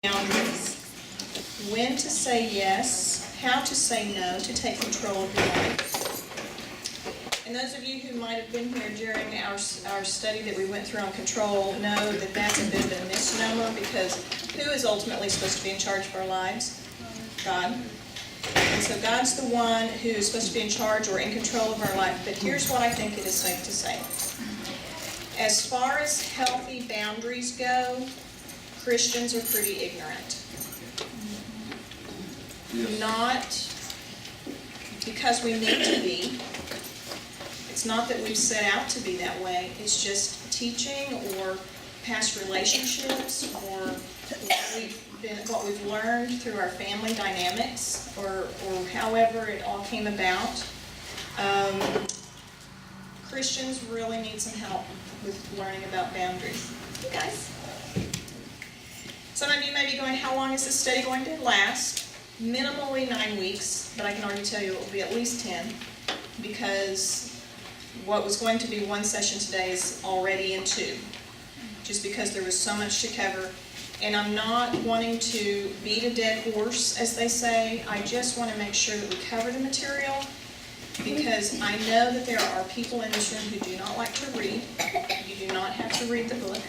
boundaries. When to say yes, how to say no to take control of your life. And those of you who might have been here during our study that we went through on control know that that's a bit of a misnomer, because who is ultimately supposed to be in charge of our lives? God. And so God's the one who is supposed to be in charge or in control of our life. But here's what I think it is safe to say. As far as healthy boundaries go, Christians are pretty ignorant. Yes. Not because we need to be. It's not that we've set out to be that way. It's just teaching or past relationships or what we've learned through our family dynamics or however it all came about. Christians really need some help with learning about boundaries. You guys. Some of you may be going, how long is this study going to last? Minimally 9 weeks, but I can already tell you it will be at least 10, because what was going to be one session today is already in 2, just because there was so much to cover. And I'm not wanting to beat a dead horse, as they say. I just want to make sure that we cover the material, because I know that there are people in this room who do not like to read. You do not have to read the book.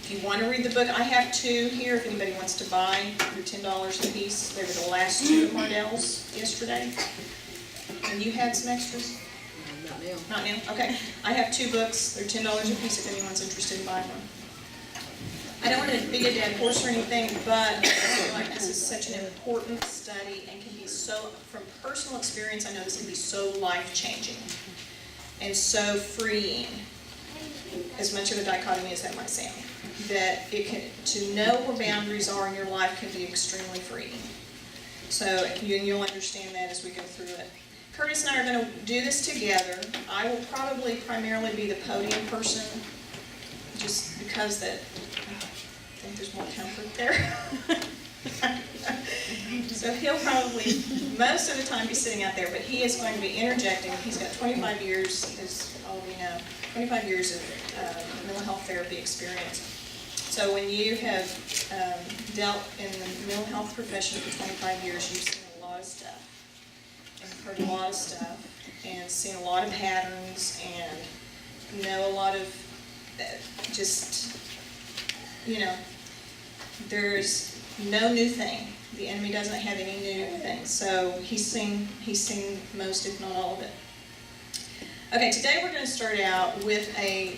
If you want to read the book, I have 2 here if anybody wants to buy. They're $10 a piece. They were the last 2 at Mardell's yesterday. And you had some extras? Not now. Not now? Okay. I have 2 books. They're $10 a piece if anyone's interested in buying one. I don't want to beat a dead horse or anything, but I feel like this is such an important study and can be so, from personal experience, I know this can be so life-changing and so freeing, as much of a dichotomy as that might sound, that it can, to know where boundaries are in your life can be extremely freeing. So you'll understand that as we go through it. Curtis and I are going to do this together. I will probably primarily be the podium person, just because that I think there's more comfort there. So he'll probably most of the time be sitting out there, but he is going to be interjecting. He's got 25 years, as all of you know, 25 years of mental health therapy experience. So when you have dealt in the mental health profession for 25 years, you've seen a lot of stuff, and heard a lot of stuff, and seen a lot of patterns, and know a lot of just, you know, there's no new thing. The enemy doesn't have any new things. So he's seen most, if not all of it. Okay, today we're going to start out with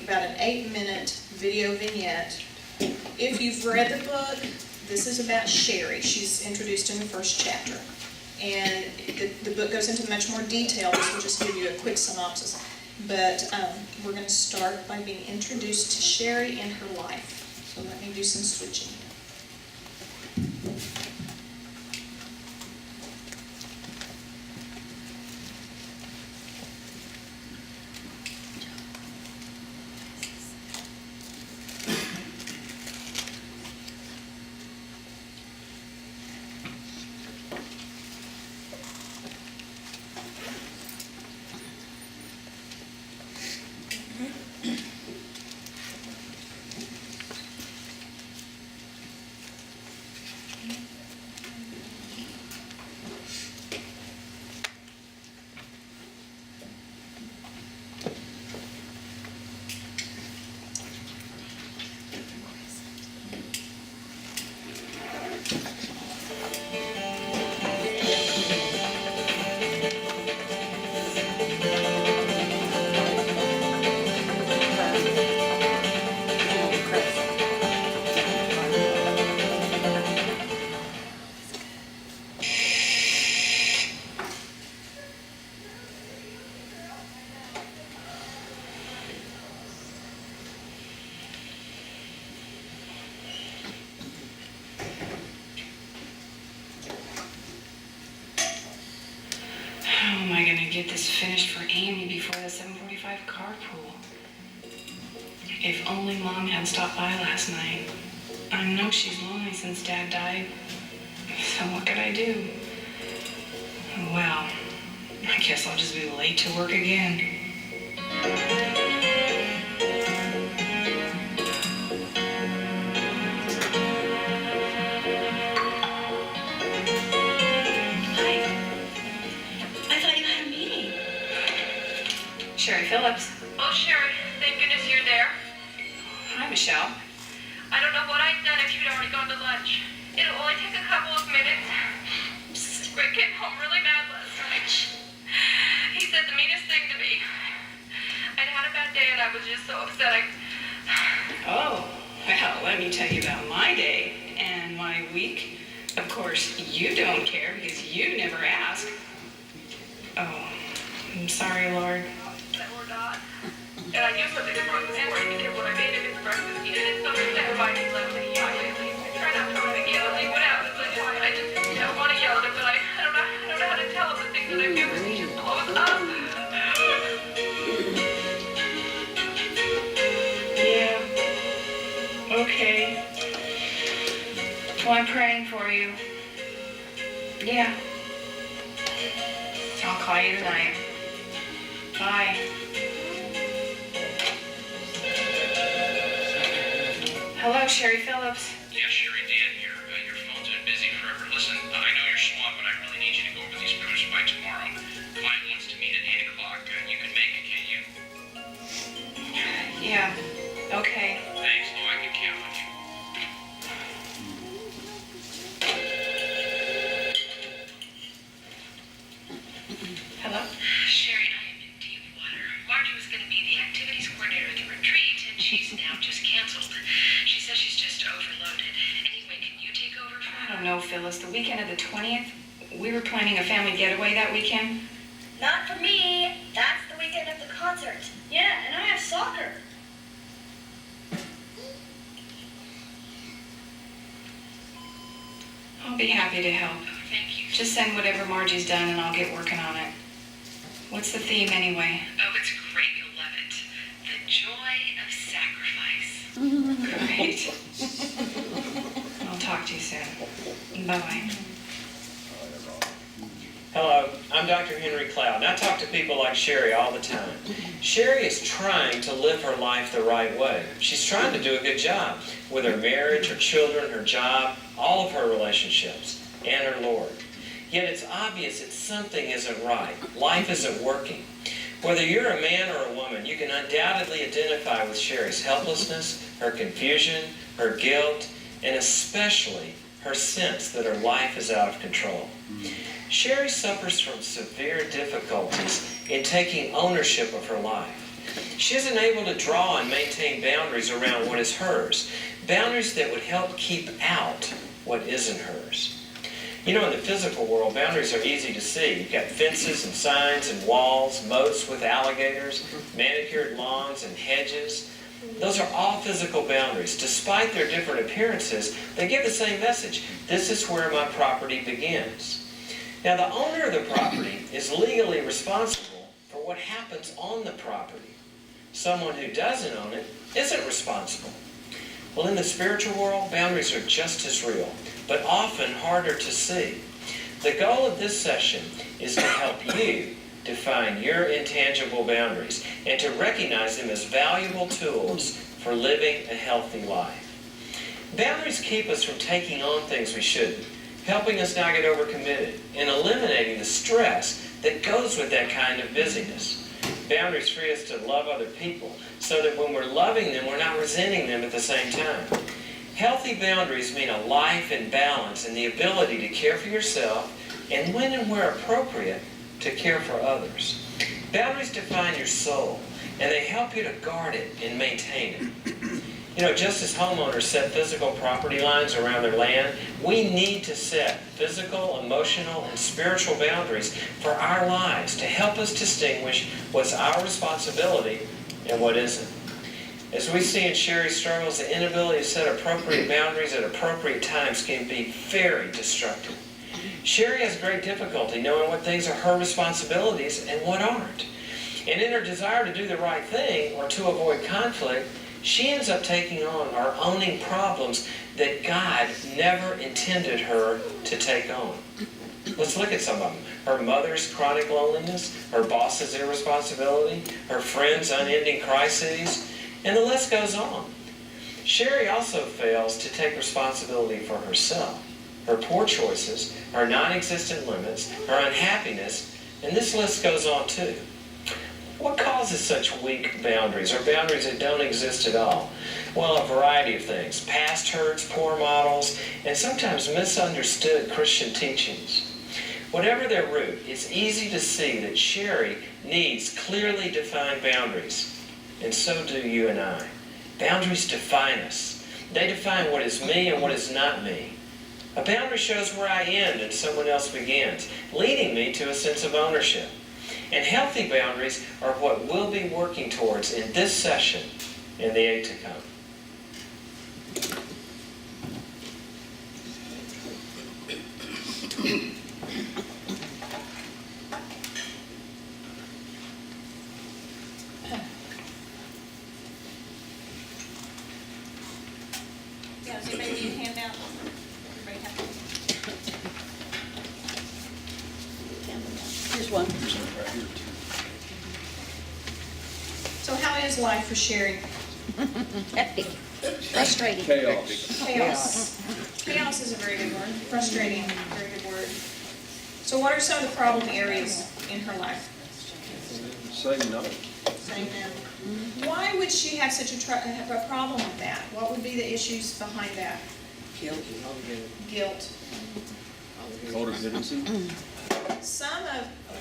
about an 8-minute video vignette. If you've read the book, this is about Sherry. She's introduced in the first chapter. And the book goes into much more detail. This will just give you a quick synopsis. But we're going to start by being introduced to Sherry and her life. So let me do some switching. How am I going to get this finished for Amy before the 7:45 carpool? If only Mom had stopped by last night. I know she's lonely since Dad died. So what could I do? Well, I guess I'll just be late to work again. Phillips. Oh, Sherry, thank goodness you're there. Hi, Michelle. I don't know what I'd done if you'd already gone to lunch. It'll only take a couple of minutes. Rick came home really mad last night. He said the meanest thing to me. I'd had a bad day and I was just so upset. Oh, well, let me tell you about my day and my week. Of course, you don't care because you never ask. Oh, I'm sorry, Lord. That we're not. And I knew something was wrong this morning because when I made him his breakfast, he didn't so upset by me lately. I try not to really yell at what happens. I just don't want to yell at him, but I don't know how to tell him the things that I do because he just blows up. Yeah. Okay. Well, I'm praying for you. Yeah. I'll call you tonight. Bye. Hello, Sherry Phillips. Yeah, Sherry, Dan here. Your phone's been busy forever. Listen, I know you're swamped, but I really need you to go over these pillars by tomorrow. Client wants to meet at 8 o'clock. You can make it, can't you? Yeah. Okay. Thanks. No, I can count on you. Hello? Sherry, I am in deep water. Margie was going to be the activities coordinator at the retreat, and she's now just canceled. She says she's just overloaded. Anyway, can you take over for I her? don't know, Phyllis. The weekend of the 20th, we were planning a family getaway that weekend. Not for me. That's the weekend of the concert. Yeah, and I have soccer. I'll be happy to help. Thank you. Just send whatever Margie's done and I'll get working on it. What's the theme anyway? Oh, it's great. You'll love it. The joy of sacrifice. Great. I'll talk to you soon. Bye-bye. Hello, I'm Dr. Henry Cloud, and I talk to people like Sherry all the time. Sherry is trying to live her life the right way. She's trying to do a good job with her marriage, her children, her job, all of her relationships, and her Lord. Yet it's obvious that something isn't right. Life isn't working. Whether you're a man or a woman, you can undoubtedly identify with Sherry's helplessness, her confusion, her guilt, and especially her sense that her life is out of control. Sherry suffers from severe difficulties in taking ownership of her life. She isn't able to draw and maintain boundaries around what is hers, boundaries that would help keep out what isn't hers. You know, in the physical world, boundaries are easy to see. You've got fences and signs and walls, moats with alligators, manicured lawns and hedges. Those are all physical boundaries. Despite their different appearances, they give the same message. This is where my property begins. Now, the owner of the property is legally responsible for what happens on the property. Someone who doesn't own it isn't responsible. Well, in the spiritual world, boundaries are just as real, but often harder to see. The goal of this session is to help you define your intangible boundaries and to recognize them as valuable tools for living a healthy life. Boundaries keep us from taking on things we shouldn't, helping us not get overcommitted, and eliminating the stress that goes with that kind of busyness. Boundaries free us to love other people so that when we're loving them, we're not resenting them at the same time. Healthy boundaries mean a life in balance and the ability to care for yourself and when and where appropriate, to care for others. Boundaries define your soul and they help you to guard it and maintain it. You know, just as homeowners set physical property lines around their land, we need to set physical, emotional, and spiritual boundaries for our lives to help us distinguish what's our responsibility and what isn't. As we see in Sherry's struggles, the inability to set appropriate boundaries at appropriate times can be very destructive. Sherry has great difficulty knowing what things are her responsibilities and what aren't. And in her desire to do the right thing or to avoid conflict, she ends up taking on or owning problems that God never intended her to take on. Let's look at some of them. Her mother's chronic loneliness, her boss's irresponsibility, her friends' unending crises, and the list goes on. Sherry also fails to take responsibility for herself, her poor choices, her non-existent limits, her unhappiness, and this list goes on too. What causes such weak boundaries, or boundaries that don't exist at all? Well, a variety of things. Past hurts, poor models, and sometimes misunderstood Christian teachings. Whatever their root, it's easy to see that Sherry needs clearly defined boundaries. And so do you and I. Boundaries define us. They define what is me and what is not me. A boundary shows where I end and someone else begins, leading me to a sense of ownership. And healthy boundaries are what we'll be working towards in this session and the 8 to come. Yeah, does anybody need a handout? Everybody have one? Here's one. So how is life for Sherry? Epic. Frustrating. Chaos. Chaos. Chaos is a very good word. Frustrating, very good word. So what are some of the problem areas in her life? Say no. Saying no. Why would she have such have a problem with that? What would be the issues behind that? Guilt. Codependency.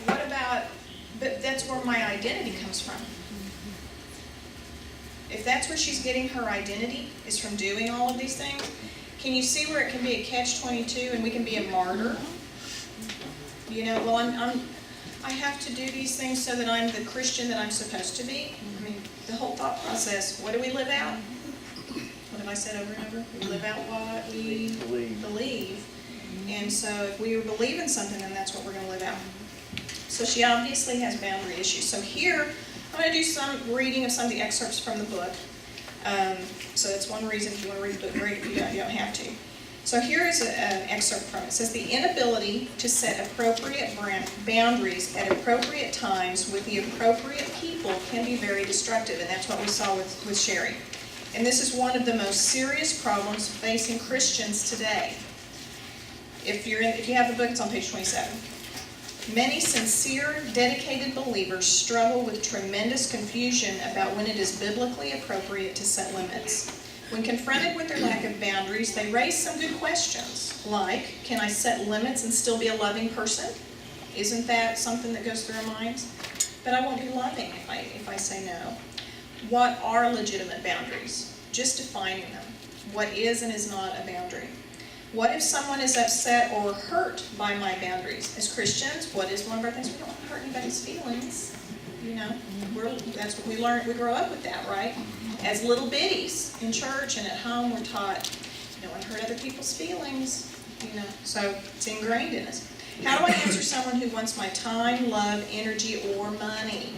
What about, but that's where my identity comes from. If that's where she's getting her identity, is from doing all of these things, can you see where it can be a catch-22 and we can be a martyr? You know, well, I have to do these things so that I'm the Christian that I'm supposed to be. I mean, the whole thought process, what do we live out? What have I said over and over? We live out what we believe. And so if we believe in something, then that's what we're going to live out. So she obviously has boundary issues. So here, I'm going to do some reading of some of the excerpts from the book. So that's one reason if you want to read the book, great. If you don't have to. So here is an excerpt from it. It says, the inability to set appropriate boundaries at appropriate times with the appropriate people can be very destructive. And that's what we saw with Sherry. And this is one of the most serious problems facing Christians today. If you have the book, it's on page 27. Many sincere, dedicated believers struggle with tremendous confusion about when it is biblically appropriate to set limits. When confronted with their lack of boundaries, they raise some good questions, like, can I set limits and still be a loving person? Isn't that something that goes through our minds? But I won't be loving if I say no. What are legitimate boundaries? Just defining them. What is and is not a boundary? What if someone is upset or hurt by my boundaries? As Christians, what is one of our things? We don't want to hurt anybody's feelings. You know, that's what we learn. We grow up with that, right? As little bitties in church and at home, we're taught, you don't want to hurt other people's feelings. You know, so it's ingrained in us. How do I answer someone who wants my time, love, energy, or money?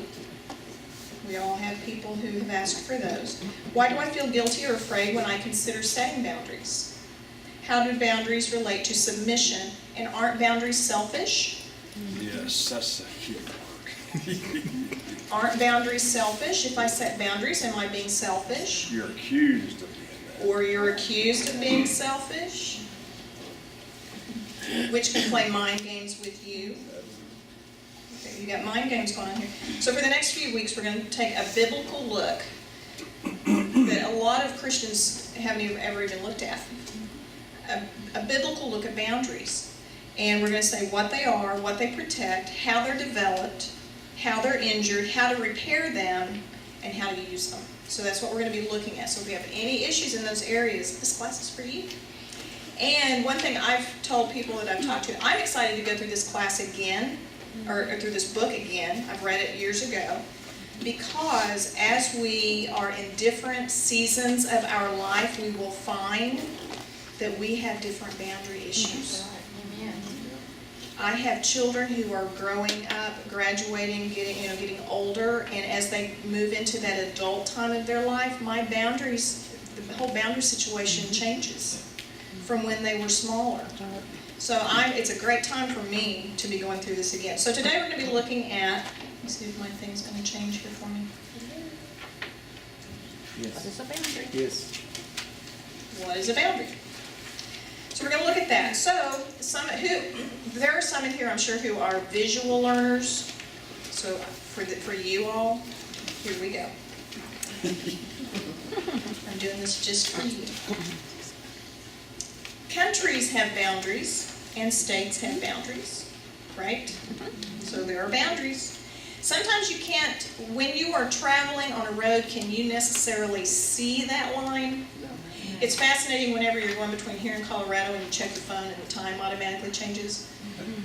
We all have people who have asked for those. Why do I feel guilty or afraid when I consider setting boundaries? How do boundaries relate to submission? And aren't boundaries selfish? Yes, that's a key word. Aren't boundaries selfish? If I set boundaries, am I being selfish? You're accused of being that. Or you're accused of being selfish? Which can play mind games with you. Okay, you got mind games going on here. So for the next few weeks, we're going to take a biblical look that a lot of Christians haven't ever even looked at. A biblical look at boundaries. And we're going to say what they are, what they protect, how they're developed, how they're injured, how to repair them, and how to use them. So that's what we're going to be looking at. So if you have any issues in those areas, this class is for you. And one thing I've told people that I've talked to, I'm excited to go through this class again, or through this book again. I've read it years ago. Because as we are in different seasons of our life, we will find that we have different boundary issues. I have children who are growing up, graduating, getting older, and as they move into that adult time of their life, my boundaries, the whole boundary situation changes from when they were smaller. So it's a great time for me to be going through this again. So today we're going to be looking at, let me see if my thing's going to change here for me. What is a boundary? Yes. What is a boundary? So we're going to look at that. So there are some in here, I'm sure, who are visual learners. So for you all, here we go. I'm doing this just for you. Countries have boundaries and states have boundaries, right? So there are boundaries. Sometimes you can't, when you are traveling on a road, can you necessarily see that line? It's fascinating whenever you're going between here and Colorado and you check your phone and the time automatically changes.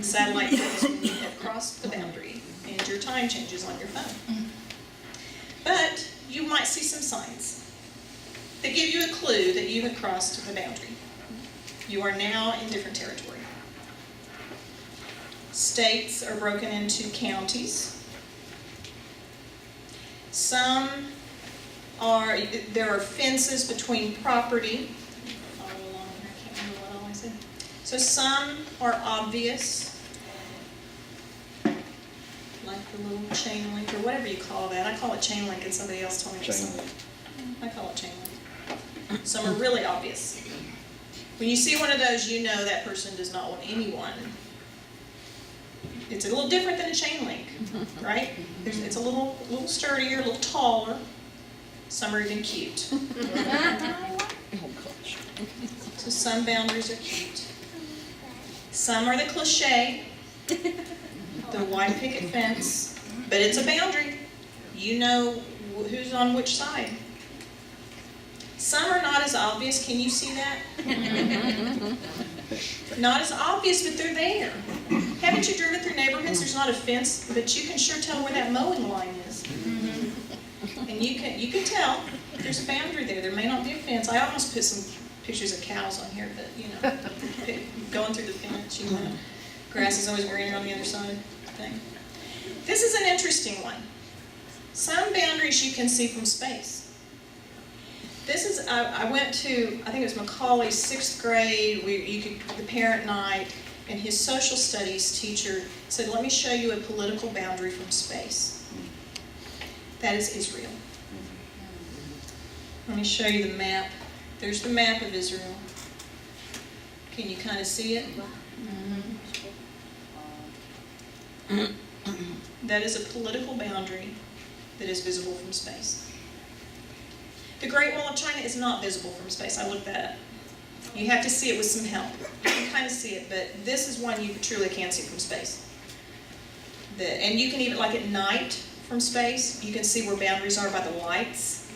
Satellite says when you have crossed the boundary and your time changes on your phone. But you might see some signs that give you a clue that you have crossed the boundary. You are now in different territory. States are broken into counties. There are fences between property. Follow along here, I can't remember what all I said. So some are obvious, like the little chain link, or whatever you call that. I call it chain link, and somebody else told me Chain something. link. I call it chain link. Some are really obvious. When you see one of those, you know that person does not want anyone. It's a little different than a chain link, right? It's a little sturdier, a little taller. Some are even cute. Oh, gosh. So some boundaries are cute. Some are the cliche, the white picket fence, but it's a boundary. You know who's on which side. Some are not as obvious. Can you see that? Not as obvious, but they're there. Haven't you driven through neighborhoods? There's not a fence, but you can sure tell where that mowing line is. And you can tell there's a boundary there. There may not be a fence. I almost put some pictures of cows on here, but going through the fence, grass is always greener on the other side thing. This is an interesting one. Some boundaries you can see from space. This is, I went to, I think it was Macaulay's 6th grade, the parent night, and his social studies teacher said, let me show you a political boundary from space. That is Israel. Let me show you the map. There's the map of Israel. Can you kind of see it? That is a political boundary that is visible from space. The Great Wall of China is not visible from space. I looked that up. You have to see it with some help. You can kind of see it, but this is one you truly can see from space. And you can even, like at night from space, you can see where boundaries are by the lights.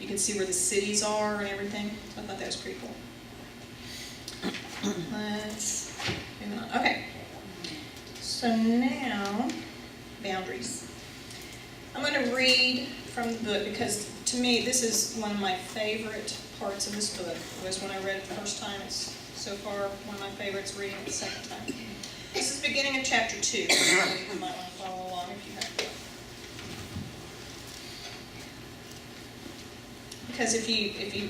You can see where the cities are and everything. So I thought that was pretty cool. Let's move on. Okay. So now, boundaries. I'm going to read from the book because to me this is one of my favorite parts of this book. It was when I read it the first time. It's so far one of my favorites, reading it the second time. This is the beginning of chapter 2. You might want to follow along if you have to. Because if you,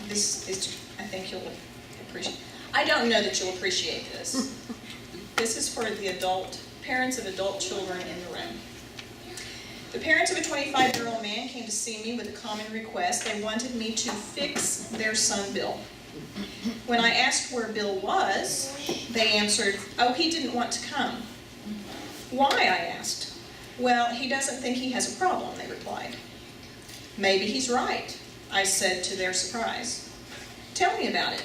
this is, I think you'll appreciate. I don't know that you'll appreciate this. This is for the parents of adult children in the room. The parents of a 25-year-old man came to see me with a common request. They wanted me to fix their son, Bill. When I asked where Bill was, they answered, oh, he didn't want to come. Why, I asked. Well, he doesn't think he has a problem, they replied. Maybe he's right, I said to their surprise. Tell me about it.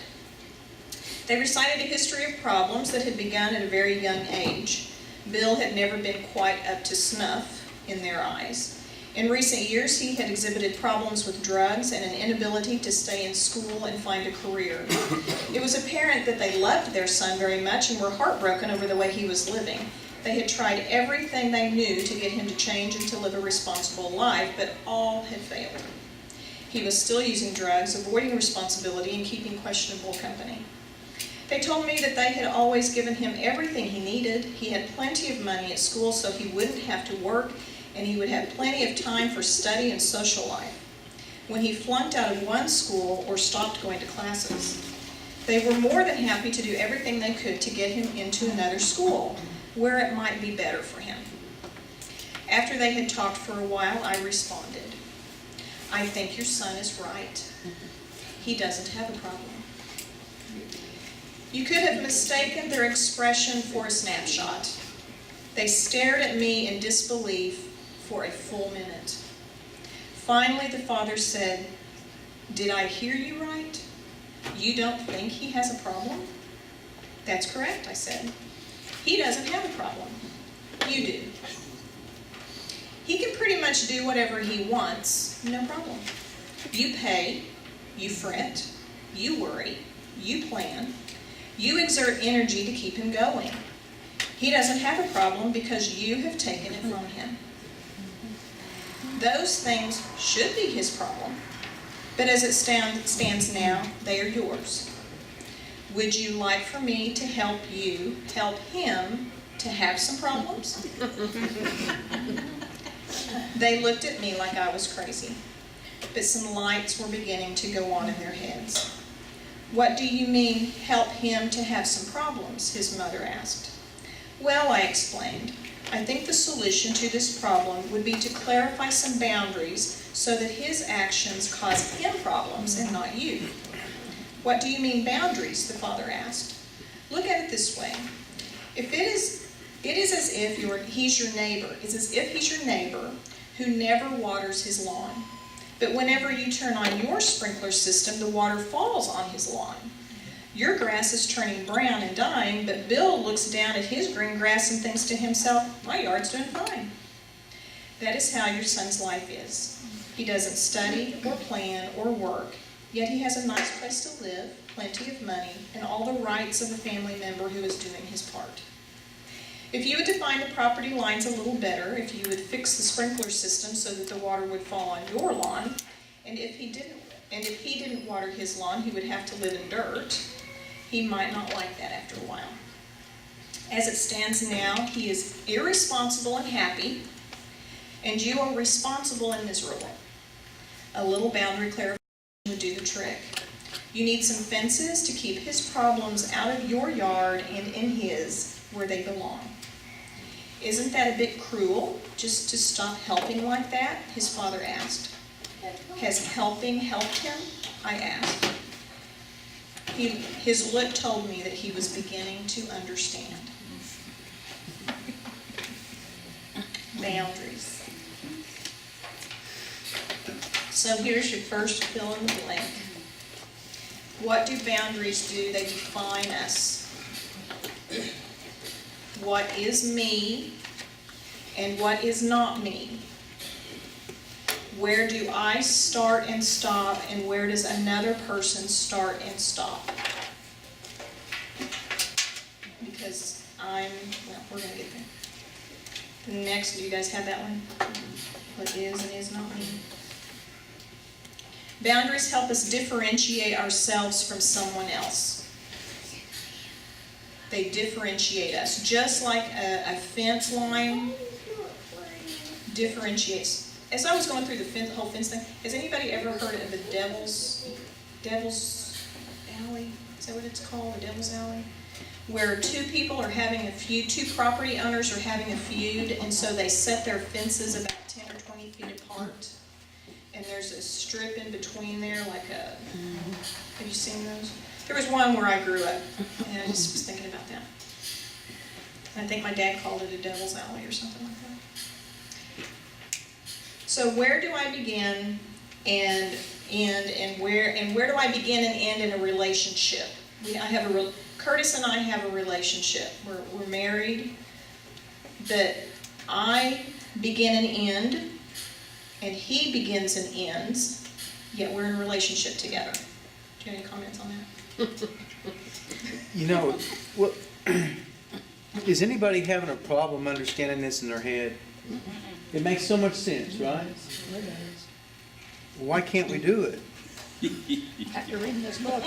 They recited a history of problems that had begun at a very young age. Bill had never been quite up to snuff in their eyes. In recent years, he had exhibited problems with drugs and an inability to stay in school and find a career. It was apparent that they loved their son very much and were heartbroken over the way he was living. They had tried everything they knew to get him to change and to live a responsible life, but all had failed. He was still using drugs, avoiding responsibility, and keeping questionable company. They told me that they had always given him everything he needed. He had plenty of money at school so he wouldn't have to work, and he would have plenty of time for study and social life. When he flunked out of one school or stopped going to classes, they were more than happy to do everything they could to get him into another school, where it might be better for him. After they had talked for a while, I responded, I think your son is right. He doesn't have a problem. You could have mistaken their expression for a snapshot. They stared at me in disbelief for a full minute. Finally, the father said, "Did I hear you right? You don't think he has a problem?" "That's correct," I said. "He doesn't have a problem. You do. He can pretty much do whatever he wants, no problem. You pay, you fret, you worry, you plan, you exert energy to keep him going. He doesn't have a problem because you have taken it from him. Those things should be his problem, but as it stands now, they are yours. Would you like for me to help him to have some problems?" They looked at me like I was crazy, but some lights were beginning to go on in their heads. "What do you mean, help him to have some problems?" his mother asked. "Well," I explained, "I think the solution to this problem would be to clarify some boundaries so that his actions cause him problems and not you." "What do you mean boundaries?" the father asked. "Look at it this way. If it is as if he's your neighbor. It's as if he's your neighbor who never waters his lawn. But whenever you turn on your sprinkler system, the water falls on his lawn. Your grass is turning brown and dying, but Bill looks down at his green grass and thinks to himself, 'My yard's doing fine.' That is how your son's life is. He doesn't study or plan or work, yet he has a nice place to live, plenty of money, and all the rights of a family member who is doing his part. If you would define the property lines a little better, if you would fix the sprinkler system so that the water would fall on your lawn, and if he didn't water his lawn, he would have to live in dirt, he might not like that after a while. As it stands now, he is irresponsible and happy, and you are responsible and miserable. A little boundary clarification would do the trick. You need some fences to keep his problems out of your yard and in his, where they belong. Isn't that a bit cruel, just to stop helping like that?" his father asked. "Has helping helped him?" I asked. His look told me that he was beginning to understand. Boundaries. So here's your first fill in the blank. What do boundaries do? They define us. What is me and what is not me? Where do I start and stop, and where does another person start and stop? Because we're going to get there. The next, do you guys have that one? What is and is not me? Boundaries help us differentiate ourselves from someone else. They differentiate us, just like a fence line differentiates. As I was going through the whole fence thing, has anybody ever heard of the Devil's Alley? Is that what it's called, the Devil's Alley? Where two property owners are having a feud, and so they set their fences about 10 or 20 feet apart. And there's a strip in between there, like a, have you seen those? There was one where I grew up, and I just was thinking about that. And I think my dad called it a Devil's Alley or something like that. So where do I begin and end, and where do I begin and end in a relationship? Curtis and I have a relationship. We're married, but I begin and end, and he begins and ends, yet we're in a relationship together. Do you have any comments on that? You know, is anybody having a problem understanding this in their head? It makes so much sense, right? Why can't we do it? After reading this book.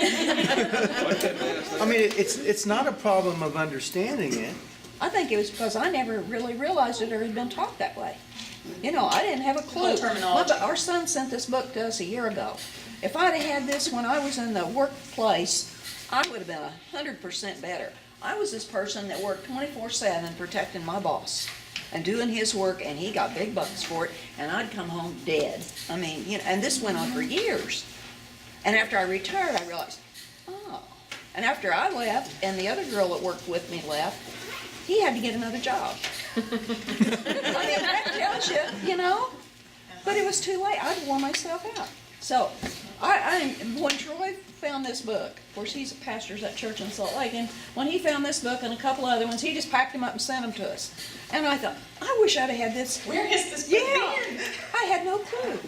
I mean, it's not a problem of understanding it. I think it was because I never really realized it or had been taught that way. You know, I didn't have a clue. Whole terminology. Our son sent this book to us a year ago. If I'd have had this when I was in the workplace, I would have been 100% better. I was this person that worked 24/7 protecting my boss and doing his work, and he got big bucks for it, and I'd come home dead. I mean, you know, and this went on for years. And after I retired, I realized, oh. And after I left, and the other girl that worked with me left, he had to get another job. I mean, that tells you, you know? But it was too late. I'd wore myself out. So, when Troy found this book, of course, he's pastors at church in Salt Lake, and when he found this book and a couple other ones, he just packed them up and sent them to us. And I thought, I wish I'd have had this. Where has this book Yeah, been? I had no clue.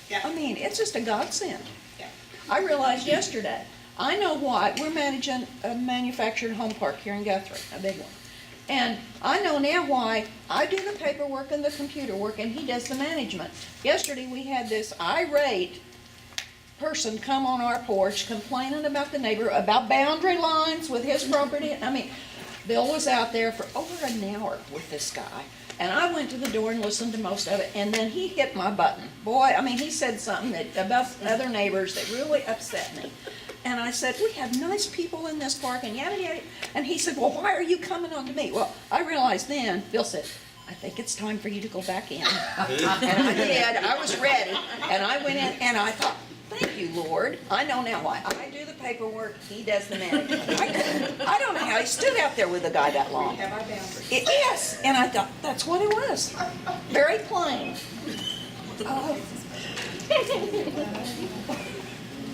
Yeah. I mean, it's just a godsend. Yeah. I realized yesterday, I know why. We're managing a manufactured home park here in Guthrie, a big one. And I know now why I do the paperwork and the computer work and he does the management. Yesterday we had this irate person come on our porch complaining about the neighbor, about boundary lines with his property. I mean, Bill was out there for over an hour with this guy. And I went to the door and listened to most of it, and then he hit my button. Boy, I mean, he said something that about other neighbors that really upset me. And I said, we have nice people in this park, and yada, yada. And he said, well, why are you coming on to me? Well, I realized then, Bill said, I think it's time for you to go back in. And I did. I was ready. And I went in, and I thought, thank you, Lord. I know now why. I do the paperwork, he does the management. I don't know how he stood out there with a guy that long. We have our boundaries. Yes, and I thought, that's what it was. Very plain. Oh.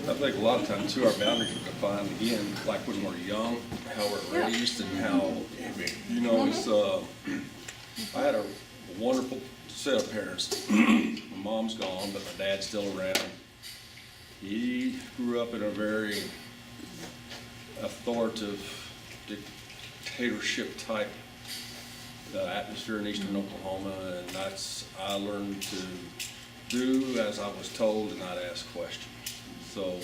I think a lot of times too, our boundaries are defined again, like when we're young, how we're raised and how, you know, it's, I had a wonderful set of parents. My mom's gone, but my dad's still around. He grew up in a very authoritative dictatorship type atmosphere in eastern Oklahoma, and I learned to do as I was told and not ask questions. So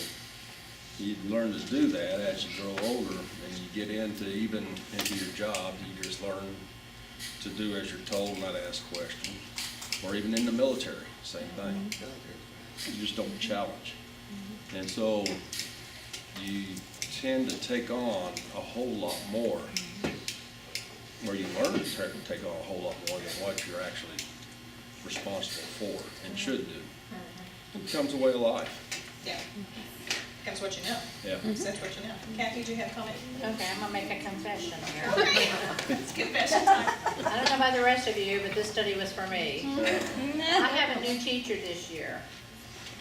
you learn to do that as you grow older and you get into even into your job, you just learn to do as you're told, not ask questions. Or even in the military, same thing. You just don't challenge. And so you tend to take on a whole lot more, or you learn to take on a whole lot more than what you're actually responsible for and should do. It becomes a way of life. Yeah. Becomes what you know. Yeah. That's what you know. Kathy, do you have a comment? Okay, I'm gonna make a confession here. It's confession time. I don't know about the rest of you, but this study was for me. I have a new teacher this year,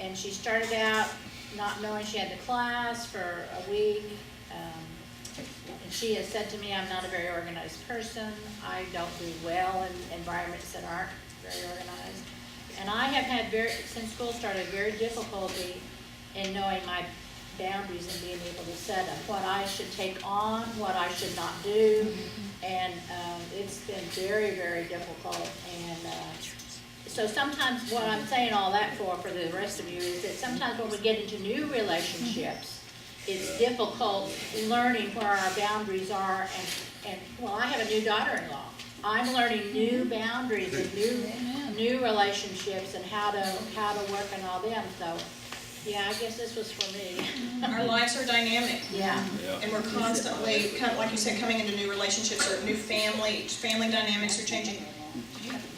and she started out not knowing she had the class for a week. And she has said to me, I'm not a very organized person. I don't do well in environments that aren't very organized. And I have had since school started, very difficulty in knowing my boundaries and being able to set up what I should take on, what I should not do. And it's been very, very difficult. And so sometimes what I'm saying all that for the rest of you is that sometimes when we get into new relationships, it's difficult learning where our boundaries are. And well, I have a new daughter-in-law. I'm learning new boundaries and new relationships and how to work on all them. So, yeah, I guess this was for me. Our lives are dynamic. Yeah. And we're constantly, kind of like you said, coming into new relationships or new family dynamics are changing.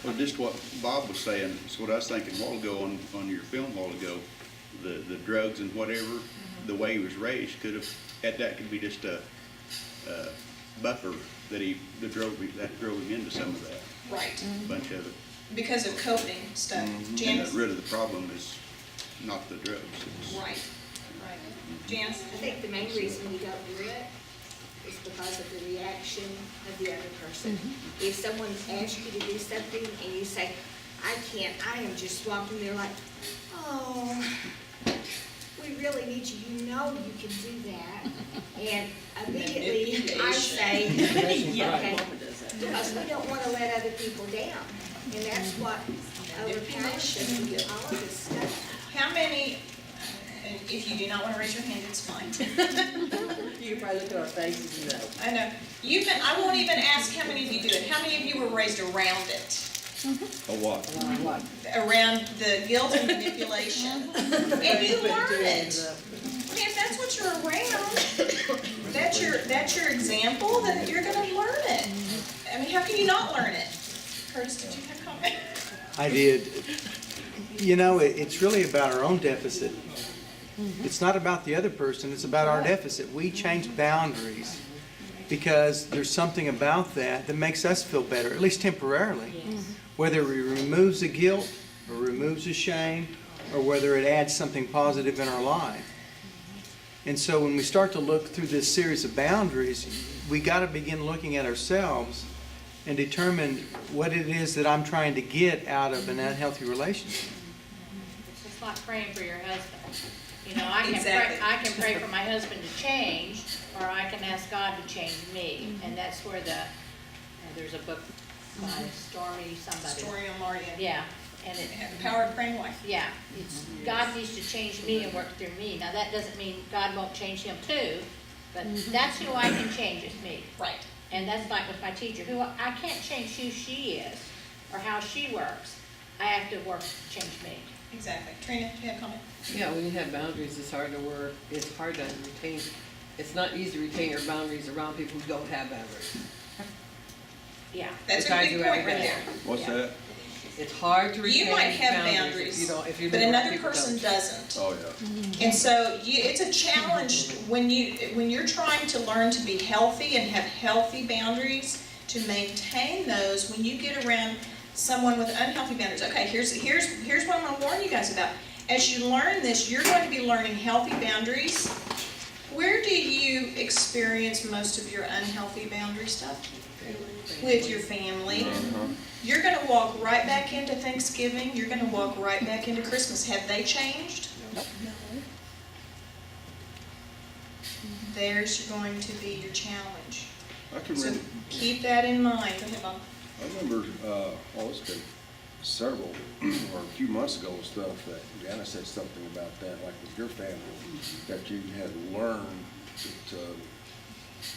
Well, just what Bob was saying, it's what I was thinking a while ago on your film a while ago, the drugs and whatever, the way he was raised that could be just a buffer that drove him into some of that. Right. A bunch of it. Because of coping stuff. And Janice? the root of the problem is not the drugs. Right. Janice? I think the main reason we don't do it is because of the reaction of the other person. If someone asks you to do something and you say, I can't, I am just swamped, and they're like, oh, we really need you, you know you can do that. And immediately I say, okay, because we don't want to let other people down. And that's what overpowers all of this stuff. How many, and if you do not want to raise your hand, it's fine. You can probably look at our faces and know. I know. I won't even ask how many of you do it. How many of you were raised around it? A what? Around the guilt and manipulation. And you learn it. I mean, if that's what you're around, that's your example, then you're going to learn it. I mean, how can you not learn it? Curtis, did you have a comment? I did. You know, it's really about our own deficit. It's not about the other person, it's about our deficit. We change boundaries because there's something about that that makes us feel better, at least temporarily. Whether it removes the guilt or removes the shame, or whether it adds something positive in our life. And so when we start to look through this series of boundaries, we got to begin looking at ourselves and determine what it is that I'm trying to get out of an unhealthy relationship. It's just like praying for your husband. You know, I can Exactly. pray, I can pray for my husband to change, or I can ask God to change me. And that's where there's a book by Stormy somebody. Story on Marty. Yeah, and it, The Power of Praying Wife. yeah, it's, God needs to change me and work through me. Now, that doesn't mean God won't change him too, but that's who I can change, is me. Right. And that's like with my teacher, who I can't change who she is or how she works. I have to work to change me. Exactly. Trina, do you have a comment? Yeah, when you have boundaries, it's hard to work, it's hard to retain, it's not easy to retain your boundaries around people who don't have boundaries. Yeah. That's Which a I big do point every right day. there. What's Yeah. that? It's hard to retain You might have if boundaries, you don't, if you but live around another people who person don't. doesn't. Oh, yeah. And so it's a challenge when you're trying to learn to be healthy and have healthy boundaries, to maintain those when you get around someone with unhealthy boundaries. Okay, here's what I'm gonna warn you guys about. As you learn this, you're going to be learning healthy boundaries. Where do you experience most of your unhealthy boundary stuff? With your family. You're gonna walk right back into Thanksgiving, you're gonna walk right back into Christmas. Have they changed? Nope. There's going to be your challenge. I can So remember, keep that in mind. Go ahead, Bob. I remember, it's been several, or a few months ago and stuff, that Jana said something about that, like with your family, that you had learned to,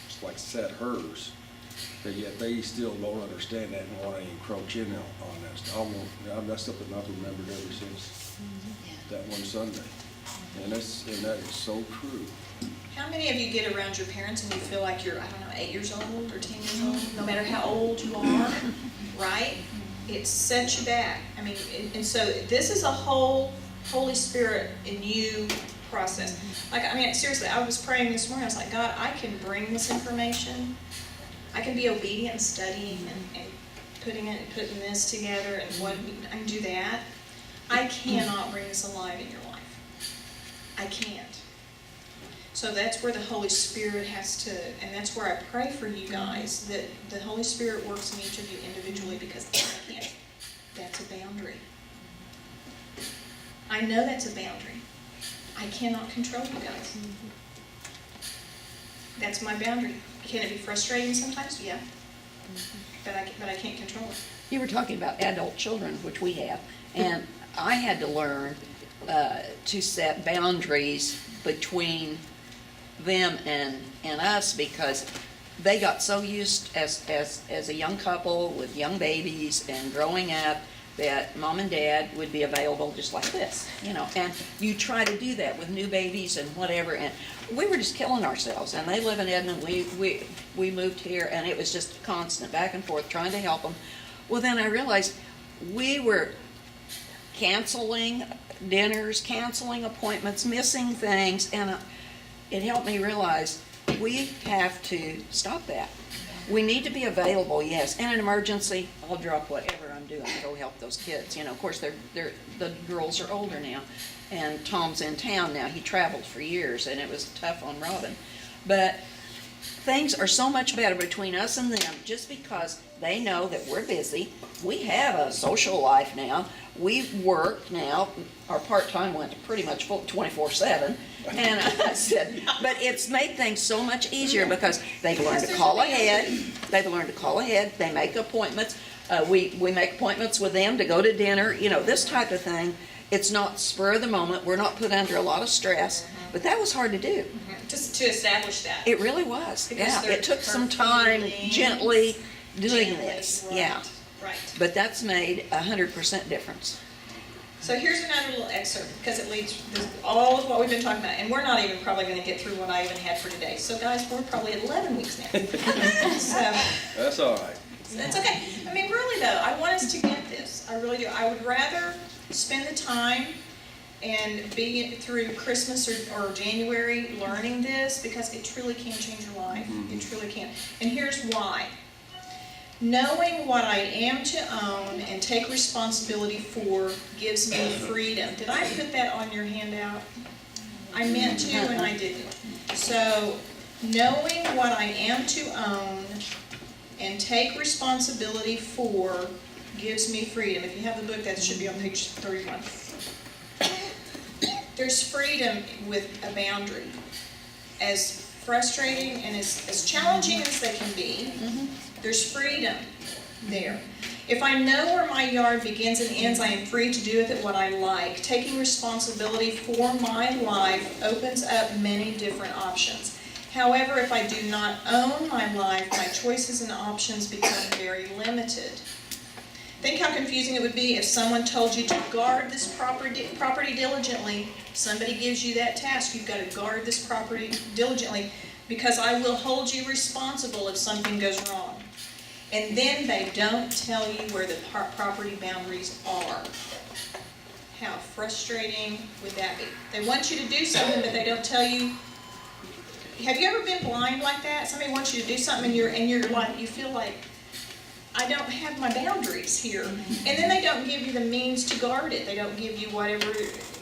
it's like set hers, but yet they still don't understand that and want to encroach in on that stuff. That's something I've remembered ever since that one Sunday. And that is so true. How many of you get around your parents and you feel like you're, 8 years old or 10 years old, no matter how old you are, right? It sets you back. And so this is a whole Holy Spirit in you process. Seriously, I was praying this morning, I was like, God, I can bring this information. I can be obedient and studying and putting this together and what I can do that. I cannot bring this alive in your life. I can't. So that's where the Holy Spirit has to, and that's where I pray for you guys, that the Holy Spirit works in each of you individually, because I can't. That's a boundary. I know that's a boundary. I cannot control you guys. That's my boundary. Can it be frustrating sometimes? Yeah. But I can't control it. You were talking about adult children, which we have, and I had to learn to set boundaries between them and us, because they got so used as a young couple with young babies and growing up that mom and dad would be available just like this, and you try to do that with new babies and whatever, and we were just killing ourselves. And they live in Edmond, we moved here, and it was just constant back and forth trying to help them. Well, then I realized we were canceling dinners, canceling appointments, missing things, and it helped me realize we have to stop that. We need to be available, yes. In an emergency, I'll drop whatever I'm doing to go help those kids. Of course, the girls are older now, and Tom's in town now. He traveled for years, and it was tough on Robin. But things are so much better between us and them, just because they know that we're busy. We have a social life now. We work now. Our part-time went to pretty much full 24/7. And I said, but it's made things so much easier because they've learned to call ahead. They make appointments. We make appointments with them to go to dinner. This type of thing. It's not spur of the moment. We're not put under a lot of stress. But that was hard to do. Just to establish that. It really was. Because Yeah, they're- it took some her time feelings, gently doing gently, this. right, Yeah. Right. But that's made 100% difference. So here's another little excerpt, because it leads all of what we've been talking about, and we're not even probably going to get through what I even had for today. So guys, we're probably at 11 weeks now. So That's all right. that's okay. Really though, I want us to get this. I really do. I would rather spend the time and be through Christmas or January learning this, because it truly can change your life. It truly can. And here's why. Knowing what I am to own and take responsibility for gives me freedom. Did I put that on your handout? I meant to and I didn't. So, knowing what I am to own and take responsibility for gives me freedom. If you have the book, that should be on page 31. There's freedom with a boundary. As frustrating and as challenging as they can be, there's freedom there. If I know where my yard begins and ends, I am free to do with it what I like. Taking responsibility for my life opens up many different options. However, if I do not own my life, my choices and options become very limited. Think how confusing it would be if someone told you to guard this property diligently. Somebody gives you that task, you've got to guard this property diligently, because I will hold you responsible if something goes wrong. And then they don't tell you where the property boundaries are. How frustrating would that be? They want you to do something, but they don't tell you. Have you ever been blind like that? Somebody wants you to do something and you're like, you feel like, I don't have my boundaries here. And then they don't give you the means to guard it. They don't give you whatever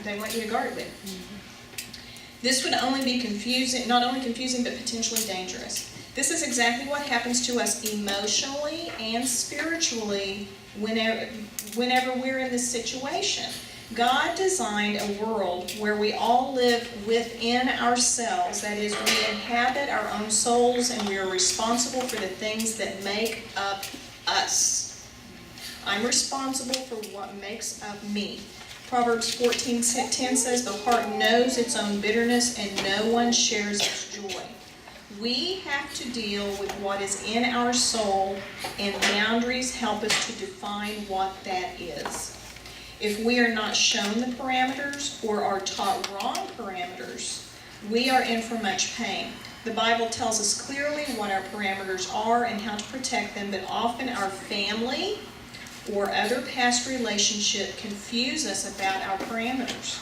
they want you to guard it with. This would only be confusing, not only confusing, but potentially dangerous. This is exactly what happens to us emotionally and spiritually whenever we're in this situation. God designed a world where we all live within ourselves. That is, we inhabit our own souls and we are responsible for the things that make up us. I'm responsible for what makes up me. Proverbs 14:10 says, the heart knows its own bitterness and no one shares its joy. We have to deal with what is in our soul, and boundaries help us to define what that is. If we are not shown the parameters or are taught wrong parameters, we are in for much pain. The Bible tells us clearly what our parameters are and how to protect them, but often our family or other past relationship confuse us about our parameters.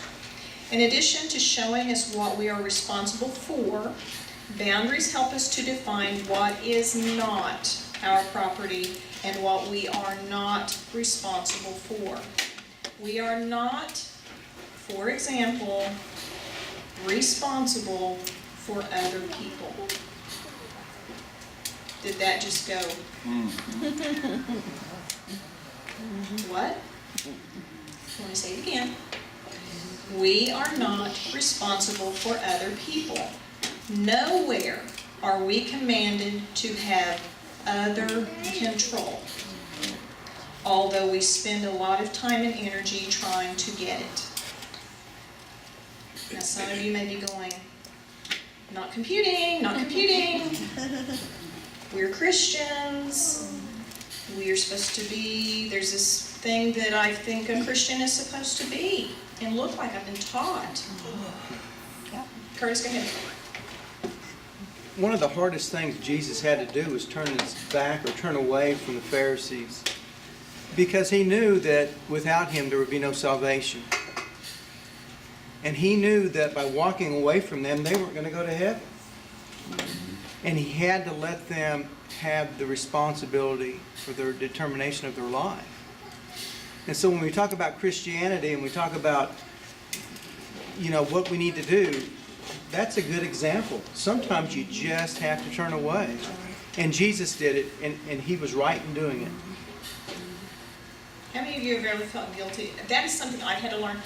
In addition to showing us what we are responsible for, boundaries help us to define what is not our property and what we are not responsible for. We are not, for example, responsible for other people. Did that just go? What? Let me say it again. We are not responsible for other people. Nowhere are we commanded to have other control, although we spend a lot of time and energy trying to get it. Now some of you may be going, not computing, not computing. We're Christians. We are supposed to be, there's this thing that I think a Christian is supposed to be and look like. I've been taught. Curtis, go ahead. One of the hardest things Jesus had to do was turn his back or turn away from the Pharisees, because he knew that without him there would be no salvation. And he knew that by walking away from them, they weren't going to go to heaven. And he had to let them have the responsibility for their determination of their life. And so when we talk about Christianity and we talk about, what we need to do, that's a good example. Sometimes you just have to turn away. And Jesus did it, and he was right in doing it. How many of you have ever felt guilty? That is something I had to learn.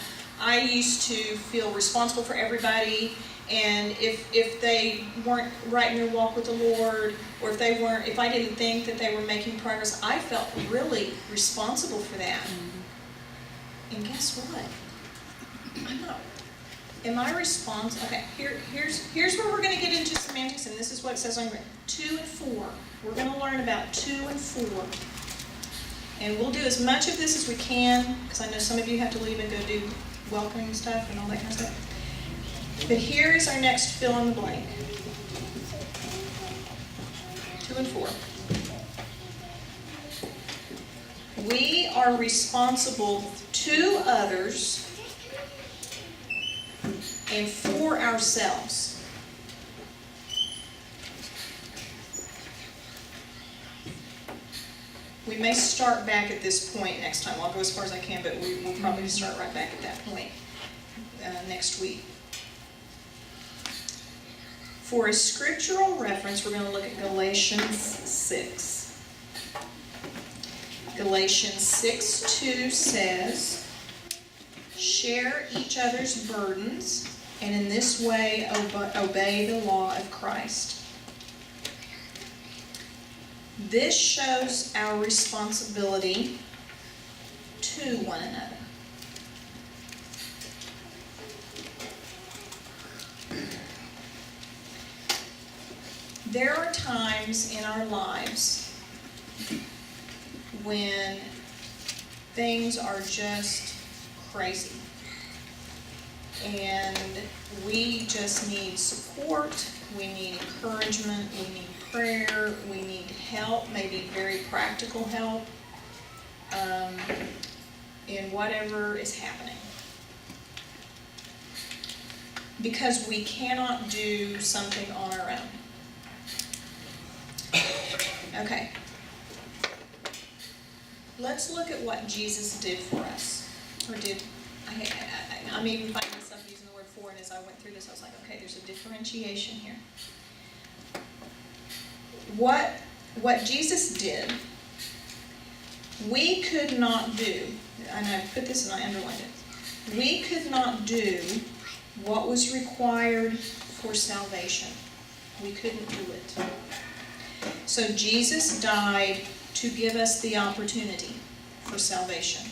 I used to feel responsible for everybody, and if they weren't right in their walk with the Lord, or if I didn't think that they were making progress, I felt really responsible for that. And guess what? I'm not. Am I responsible? Okay, here's where we're going to get into semantics, and this is what it says on here. 2 and 4. We're going to learn about 2 and 4. And we'll do as much of this as we can, because I know some of you have to leave and go do welcoming stuff and all that kind of stuff. But here is our next fill in the blank. 2 and 4. We are responsible to others and for ourselves. We may start back at this point next time. I'll go as far as I can, but we'll probably start right back at that point next week. For a scriptural reference, we're going to look at Galatians 6. Galatians 6:2 says, "Share each other's burdens, and in this way obey the law of Christ." This shows our responsibility to one another. There are times in our lives when things are just crazy. And we just need support, we need encouragement, we need prayer, we need help, maybe very practical help in whatever is happening. Because we cannot do something on our own. Okay. Let's look at what Jesus did for us. Or did, I'm even finding myself using the word for, and as I went through this, I was like, okay, there's a differentiation here. What Jesus did, we could not do, and I put this and I underlined it, we could not do what was required for salvation. We couldn't do it. So Jesus died to give us the opportunity for salvation.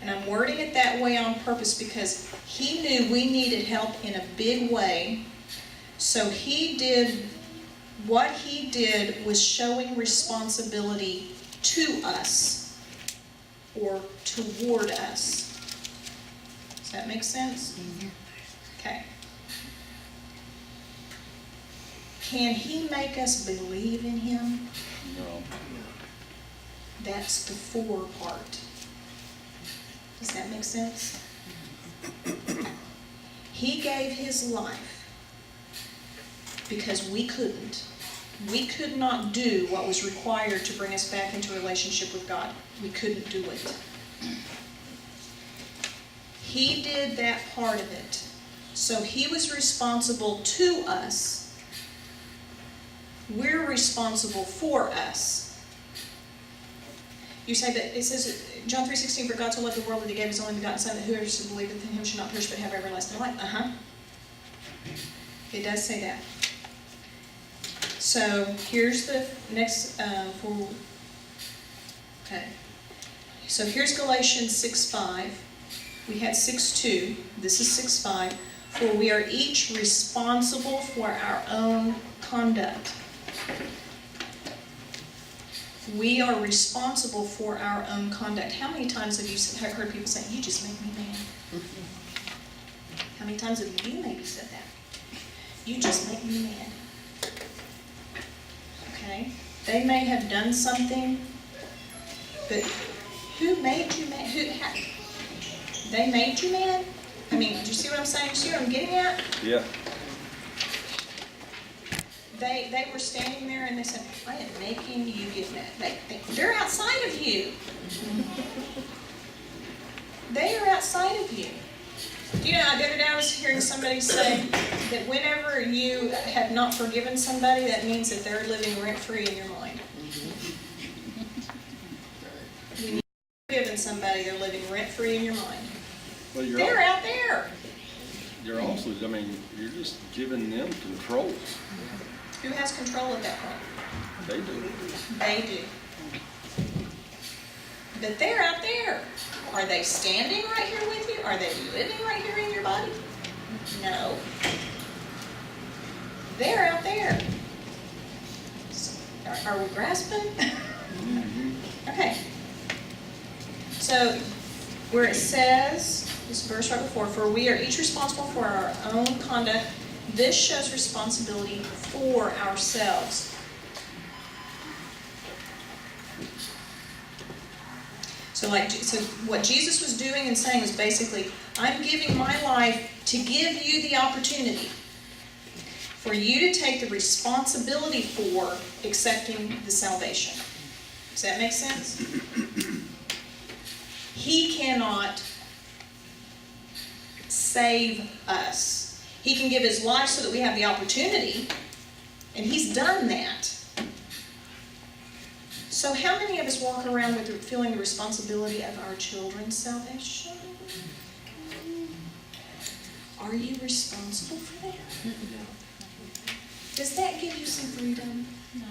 And I'm wording it that way on purpose because he knew we needed help in a big way. So he did, what he did was showing responsibility to us or toward us. Does that make sense? Mm-hmm. Okay. Can he make us believe in him? No. That's the for part. Does that make sense? He gave his life because we couldn't. We could not do what was required to bring us back into a relationship with God. We couldn't do it. He did that part of it. So he was responsible to us. We're responsible for us. You say that it says, John 3:16, "For God so loved the world that he gave his only begotten Son, that whoever should believe in him should not perish but have everlasting life." It does say that. So here's the next, okay. So here's Galatians 6:5. We had 6:2. This is 6:5. "For we are each responsible for our own conduct." We are responsible for our own conduct. How many times have you heard people say, "You just make me mad"? How many times have you maybe said that? "You just make me mad." Okay? They may have done something, but who made you mad? They made you mad? I mean, do you see what I'm saying? Do you see what I'm getting at? Yeah. They were standing there and they said, "I am making you get mad." They're outside of you. They are outside of you. You know, the other day I was hearing somebody say that whenever you have not forgiven somebody, that means that they're living rent-free in your mind. When you've forgiven somebody, they're living rent-free in your mind. Well, They're out there. You're also, I mean, you're just giving them control. Who has control at that point? They do. They do. But they're out there. Are they standing right here with you? Are they living right here in your body? No. They're out there. Are we grasping? Okay. So, where it says, this verse right before, "For we are each responsible for our own conduct," this shows responsibility for ourselves. So what Jesus was doing and saying was basically, I'm giving my life to give you the opportunity for you to take the responsibility for accepting the salvation. Does that make sense? He cannot save us. He can give his life so that we have the opportunity, and he's done that. So how many of us walk around with feeling the responsibility of our children's salvation? Are you responsible for that? Does that give you some freedom? No.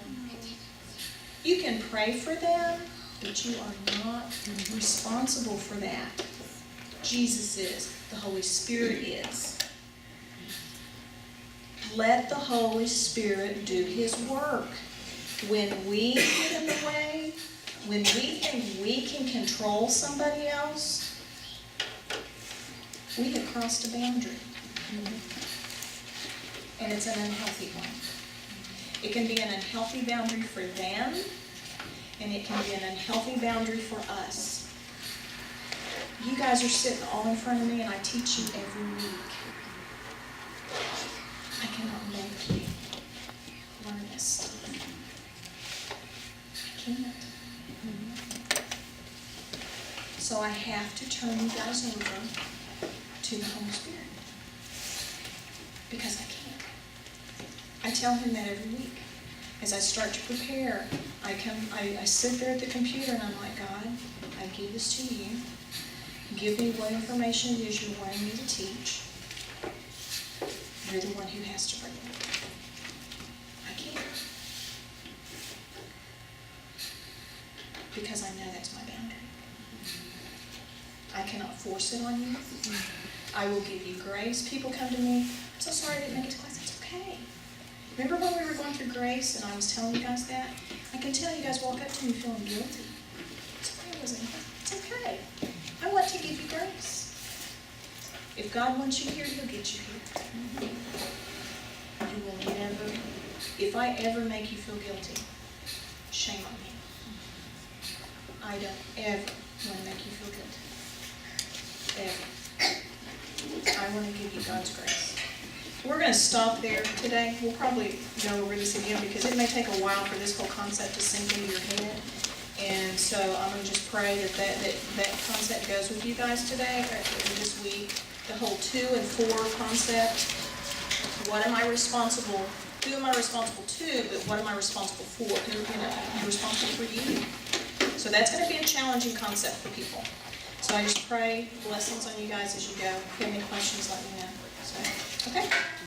You can pray for them, but you are not responsible for that. Jesus is. The Holy Spirit is. Let the Holy Spirit do his work. When we get in the way, when we think we can control somebody else, we have crossed a boundary. And it's an unhealthy one. It can be an unhealthy boundary for them, and it can be an unhealthy boundary for us. You guys are sitting all in front of me, and I teach you every week. I cannot make you learn this stuff. I can't. So I have to turn you guys over to the Holy Spirit. Because I can't. I tell him that every week. As I start to prepare, I sit there at the computer and I'm like, God, I give this to you. Give me what information it is you're wanting me to teach. You're the one who has to bring it. I can't. Because I know that's my boundary. I cannot force it on you. I will give you grace. People come to me, I'm so sorry I didn't make it to class. It's okay. Remember when we were going through grace and I was telling you guys that? I can tell you guys walk up to me feeling guilty. Sorry I wasn't here. It's okay. I want to give you grace. If God wants you here, he'll get you here. You will never, if I ever make you feel guilty, shame on me. I don't ever want to make you feel guilty. Ever. I want to give you God's grace. We're going to stop there today. We'll probably go over this again because it may take a while for this whole concept to sink into your head. And so I'm going to just pray that concept goes with you guys today, or this week. The whole 2 and 4 concept. What am I responsible? Who am I responsible to? But what am I responsible for? I'm responsible for you. So that's going to be a challenging concept for people. So I just pray blessings on you guys as you go. If you have any questions, let me know. So, okay.